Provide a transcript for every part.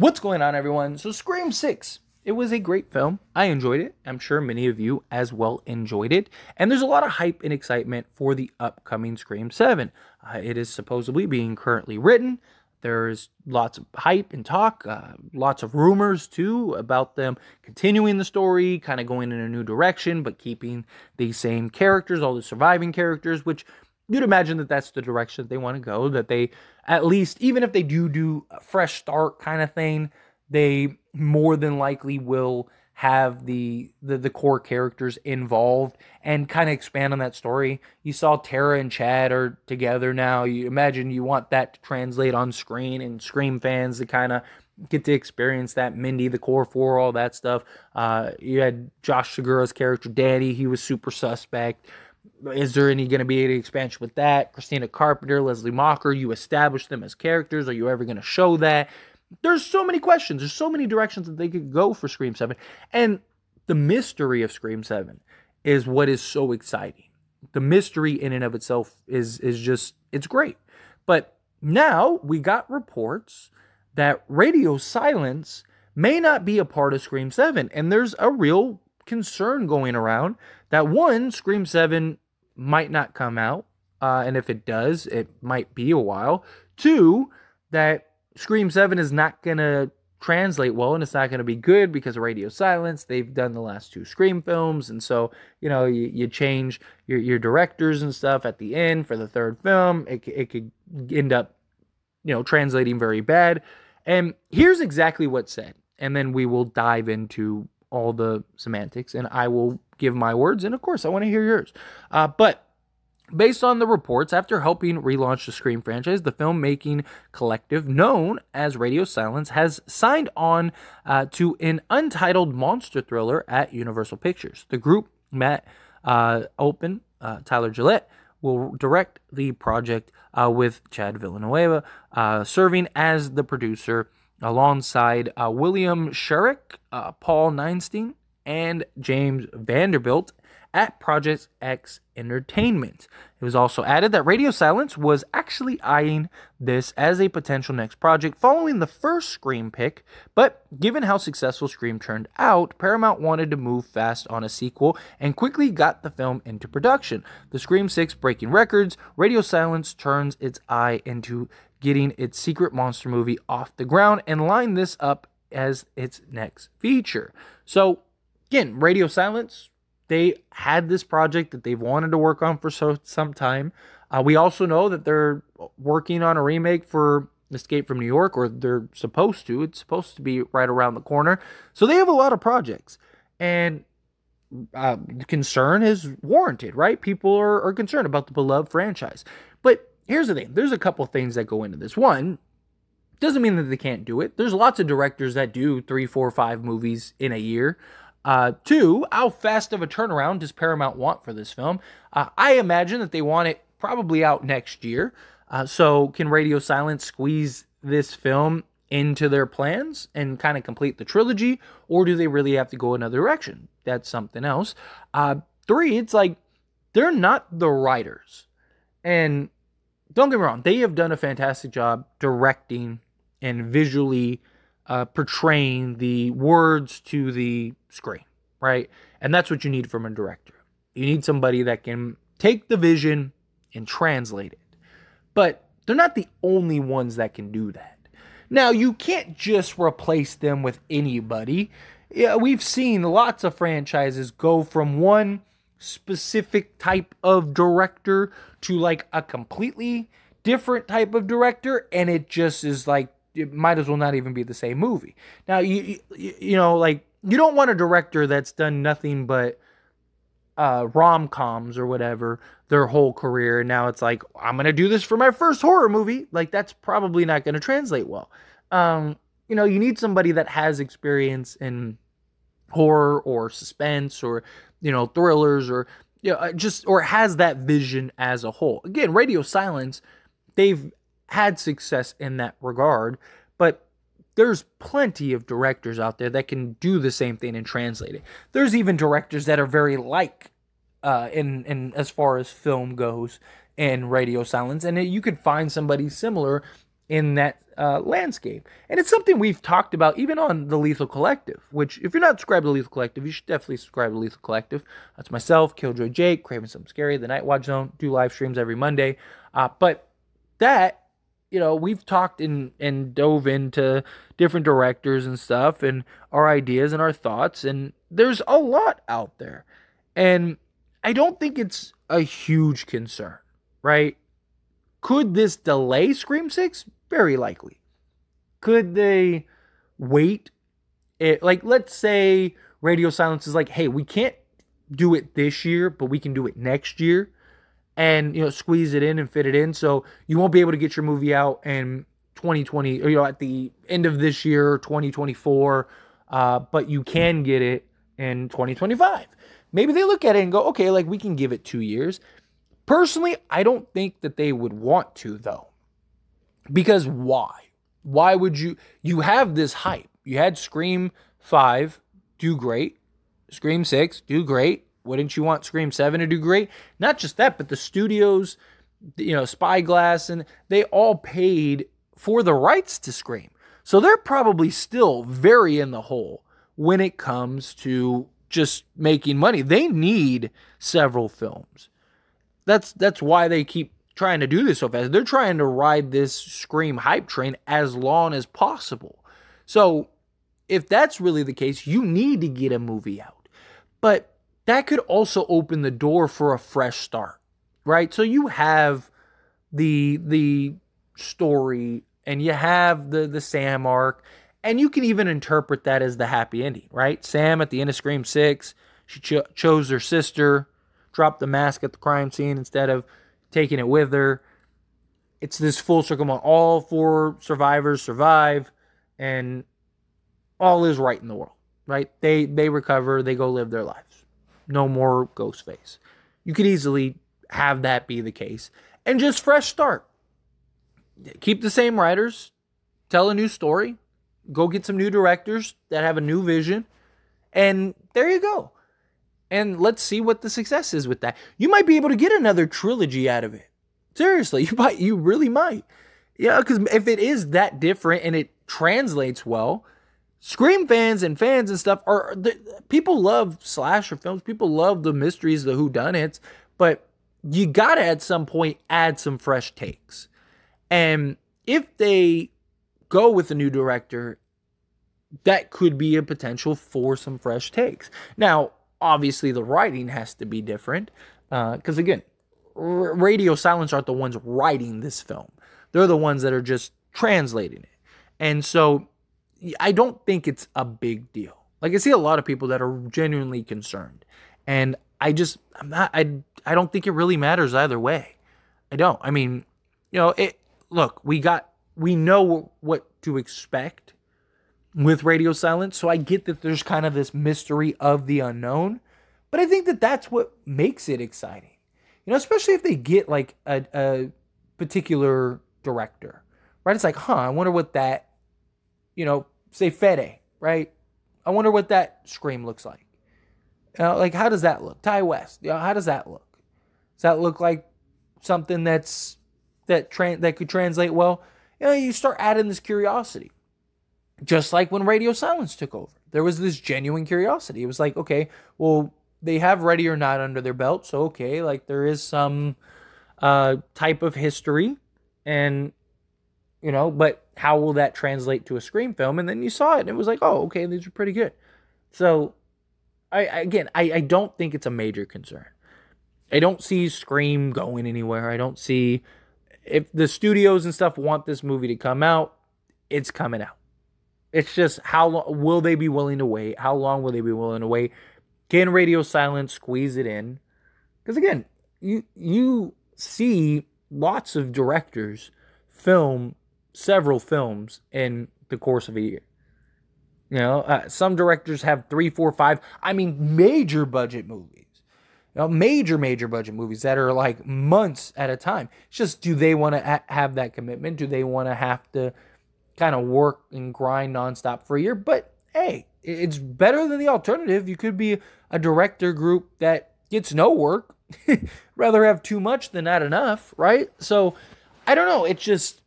What's going on, everyone? So Scream 6, it was a great film. I enjoyed it. I'm sure many of you as well enjoyed it. And there's a lot of hype and excitement for the upcoming Scream 7. It is supposedly being currently written. There's lots of hype and talk, lots of rumors too about them continuing the story, kind of going in a new direction, but keeping the same characters, all the surviving characters, which you'd imagine that that's the direction that they want to go, that they, at least, even if they do a fresh start kind of thing, they more than likely will have the core characters involved and kind of expand on that story. You saw Tara and Chad are together now. You imagine you want that to translate on screen and Scream fans to kind of get to experience that. Mindy, the core four, all that stuff. You had Josh Segura's character, Danny. He was super suspect. Is there any going to be any expansion with that? Christina Carpenter, Leslie Mocker, you established them as characters. Are you ever going to show that? There's so many questions. There's so many directions that they could go for Scream 7. And the mystery of Scream 7 is what is so exciting. The mystery in and of itself is just, it's great. But now we got reports that radio silence may not be a part of Scream 7. And there's a real concern going around that, one, Scream 7 might not come out, and if it does, it might be a while. Two, that Scream 7 is not going to translate well, and it's not going to be good because of radio silence. They've done the last two Scream films, and so, you change your directors and stuff at the end for the third film. It could end up, translating very bad. And here's exactly what's said, and then we will dive into all the semantics, and I will give my words, and of course, I want to hear yours. But based on the reports, after helping relaunch the Scream franchise, the filmmaking collective known as Radio Silence has signed on to an untitled monster thriller at Universal Pictures. The group, Matt Open, Tyler Gillette, will direct the project with Chad Villanueva serving as the producer, alongside William Sherrick, Paul Neinstein, and James Vanderbilt at Project X Entertainment. It was also added that Radio Silence was actually eyeing this as a potential next project following the first Scream pick, but given how successful Scream turned out, Paramount wanted to move fast on a sequel and quickly got the film into production. The Scream 6 breaking records, Radio Silence turns its eye into getting its secret monster movie off the ground and line this up as its next feature. So, again, Radio Silence, they had this project that they've wanted to work on for some time. We also know that they're working on a remake for Escape from New York, or they're supposed to. It's supposed to be right around the corner. So they have a lot of projects. And concern is warranted, right? People are concerned about the beloved franchise. But here's the thing. There's a couple things that go into this. One, doesn't mean that they can't do it. There's lots of directors that do 3, 4, 5 movies in a year. Two, how fast of a turnaround does Paramount want for this film? I imagine that they want it probably out next year. So can Radio Silence squeeze this film into their plans and kind of complete the trilogy? Or do they really have to go another direction? That's something else. Three, it's like, they're not the writers. And don't get me wrong, they have done a fantastic job directing and visually portraying the words to the screen, right? And that's what you need from a director. You need somebody that can take the vision and translate it. But they're not the only ones that can do that. Now, you can't just replace them with anybody. Yeah, we've seen lots of franchises go from one specific type of director to like a completely different type of director, and it just is like, it might as well not even be the same movie. Now, you don't want a director that's done nothing but rom-coms or whatever their whole career. Now it's like, I'm going to do this for my first horror movie. Like, that's probably not going to translate well. You need somebody that has experience in horror or suspense or, thrillers or, or has that vision as a whole. Again, Radio Silence, they've had success in that regard, but there's plenty of directors out there that can do the same thing and translate it. There's even directors that are very like in as far as film goes in Radio Silence, and you could find somebody similar in that landscape. And it's something we've talked about even on the Lethal Collective, which if you're not subscribed to the Lethal Collective, you should definitely subscribe to the Lethal Collective. That's myself, Killjoy Jake, Craving Something Scary, The Night Watch Zone, do live streams every Monday. But that, we've talked and dove into different directors and stuff and our ideas and our thoughts, and there's a lot out there. And I don't think it's a huge concern, right? Could this delay Scream 6? Very likely. Could they wait? Let's say Radio Silence is like, hey, we can't do it this year, but we can do it next year. And, squeeze it in and fit it in. So you won't be able to get your movie out in 2020, or, at the end of this year, 2024. But you can get it in 2025. Maybe they look at it and go, okay, we can give it 2 years. Personally, I don't think that they would want to, though. Because why? Why would you have this hype? You had Scream 5 do great. Scream 6 do great. Wouldn't you want Scream 7 to do great? Not just that, but the studios, Spyglass, and they all paid for the rights to Scream. So they're probably still very in the hole when it comes to just making money. They need several films. That's why they keep trying to do this so fast. They're trying to ride this Scream hype train as long as possible. So if that's really the case, you need to get a movie out. But that could also open the door for a fresh start, right? So you have the story and you have the Sam arc, and you can even interpret that as the happy ending, right? Sam at the end of Scream 6, she chose her sister, dropped the mask at the crime scene instead of taking it with her. It's this full circle moment. All 4 survivors survive, and all is right in the world, right? They recover, they go live their lives. No more Ghostface. You could easily have that be the case. And just fresh start. Keep the same writers. Tell a new story. Go get some new directors that have a new vision. And there you go. And let's see what the success is with that. You might be able to get another trilogy out of it. Seriously, you really might. Yeah, because if it is that different and it translates well, Scream fans and stuff people love slasher films. People love the mysteries, the whodunits, but you gotta at some point add some fresh takes. And if they go with a new director, that could be a potential for some fresh takes. Now, obviously, the writing has to be different because again, Radio Silence aren't the ones writing this film. They're the ones that are just translating it, and so I don't think it's a big deal. I see a lot of people that are genuinely concerned. And I don't think it really matters either way. I don't. I mean, look, we know what to expect with Radio Silence. So I get that there's kind of this mystery of the unknown. But I think that that's what makes it exciting. Especially if they get a particular director, right? It's I wonder what that, say Fede, right? I wonder what that Scream looks like. How does that look? Ty West, how does that look? Does that look like something that could translate well? You start adding this curiosity. Just like when Radio Silence took over. There was this genuine curiosity. It was okay, well, they have Ready or Not under their belt, so okay, there is some type of history, and but how will that translate to a Scream film? And then you saw it, and it was oh, okay, these are pretty good. So, I don't think it's a major concern. I don't see Scream going anywhere. I don't see, if the studios and stuff want this movie to come out, it's coming out. It's just how long will they be willing to wait? How long will they be willing to wait? Can Radio Silence squeeze it in? Because again, you see lots of directors film several films in the course of a year. Some directors have 3, 4, 5. Major budget movies. Major budget movies that are months at a time. It's just, do they want to have that commitment? Do they want to have to kind of work and grind nonstop for a year? But hey, it's better than the alternative. You could be a director group that gets no work. Rather have too much than not enough, right? So I don't know. It's just,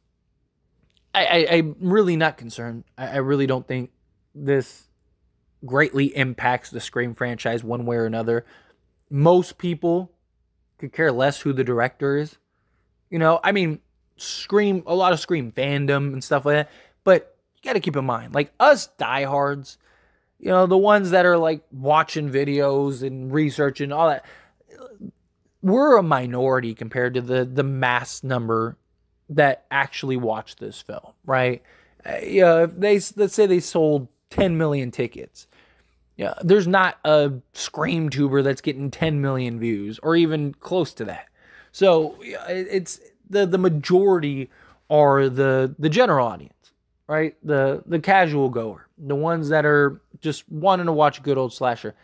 I'm really not concerned. I really don't think this greatly impacts the Scream franchise one way or another. Most people could care less who the director is. You know, I mean, Scream, a lot of Scream fandom and stuff like that. But you got to keep in mind, like us diehards, you know, the ones that are like watching videos and researching all that, we're a minority compared to the mass number that actually watch this film, right? Yeah, if let's say they sold 10 million tickets. Yeah, there's not a Scream tuber that's getting 10 million views or even close to that. So it's the majority are the general audience, right? The casual goer, the ones that are just wanting to watch a good old slasher.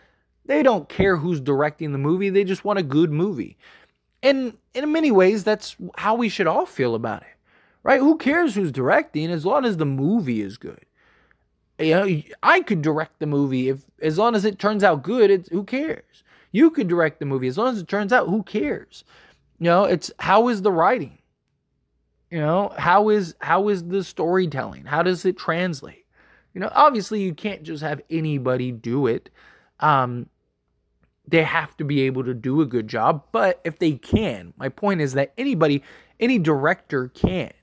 They don't care who's directing the movie. They just want a good movie. And in many ways, that's how we should all feel about it, right? Who cares who's directing as long as the movie is good? You know, I could direct the movie as long as it turns out good. Who cares? You could direct the movie as long as it turns out. Who cares? You know, it's how is the writing? You know, how is the storytelling? How does it translate? You know, obviously you can't just have anybody do it. They have to be able to do a good job. But if they can, my point is that any director can.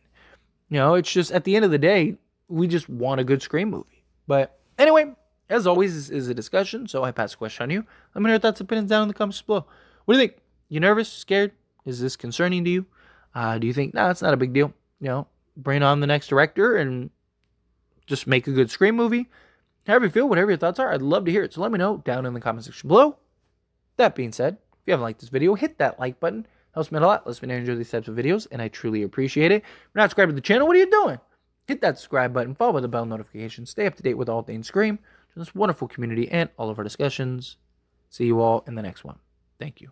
You know, it's just at the end of the day, we just want a good Scream movie. But anyway, as always, this is a discussion, so I pass the question on you. Let me know your thoughts and opinions down in the comments below. What do you think? You nervous? Scared? Is this concerning to you? Do you think, no, it's not a big deal? You know, bring on the next director and just make a good Scream movie. However you feel, whatever your thoughts are, I'd love to hear it. So let me know down in the comment section below. That being said, if you haven't liked this video, hit that like button. It helps me out a lot. Lets me know you enjoy these types of videos, and I truly appreciate it. If you're not subscribed to the channel, what are you doing? Hit that subscribe button, follow with the bell notification, stay up to date with all things Scream, this wonderful community, and all of our discussions. See you all in the next one. Thank you.